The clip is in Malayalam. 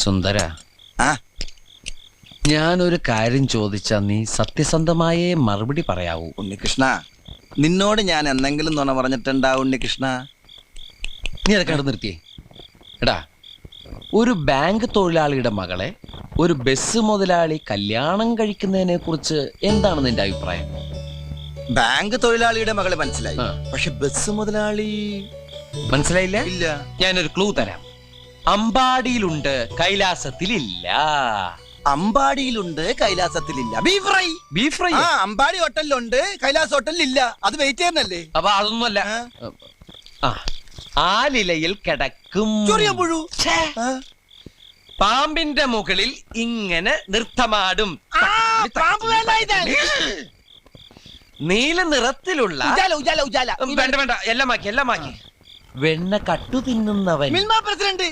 സുന്ദര, ഞാനൊരു കാര്യം ചോദിച്ചാ നീ സത്യസന്ധമായേ മറുപടി പറയാവൂ. ഉണ്ണികൃഷ്ണ, നിന്നോട് ഞാൻ എന്തെങ്കിലും നുണ പറഞ്ഞിട്ടുണ്ടാ ഉണ്ണികൃഷ്ണ? നീ അതൊക്കെ അവിടെ നിർത്തിയേ. എടാ, ഒരു ബാങ്ക് തൊഴിലാളിയുടെ മകളെ ഒരു ബസ് മുതലാളി കല്യാണം കഴിക്കുന്നതിനെ കുറിച്ച് എന്താണ് നിന്റെ അഭിപ്രായം? ബാങ്ക് തൊഴിലാളിയുടെ മകളെ മനസ്സിലായി, പക്ഷെ ബസ് മുതലാളി മനസ്സിലായില്ല? ഇല്ല. ഞാനൊരു ക്ലൂ തരാം. അമ്പാടിയിലുണ്ട്, കൈലാസത്തിലില്ല. അമ്പാടിയിലുണ്ട്, കൈലാസത്തിലില്ല. Beef fry. Beef fry Ambadi ഹോട്ടലിലുണ്ട്, കൈലാസ് ഹോട്ടലിലില്ല. അത് വെയിറ്റ് ചെയ്യുന്നല്ലേ? അപ്പൊ അതൊന്നുമല്ല. ആലിലയിൽ കിടക്കും പുഴു. പാമ്പിന്റെ മുകളിൽ ഇങ്ങനെ നൃത്തമാടും. നീല നിറത്തിലുള്ള വേണ്ട വേണ്ട, എല്ലാം മാക്കി. വെണ്ണ കട്ടു തിന്നുന്നവൻ. പ്രസിഡന്റ്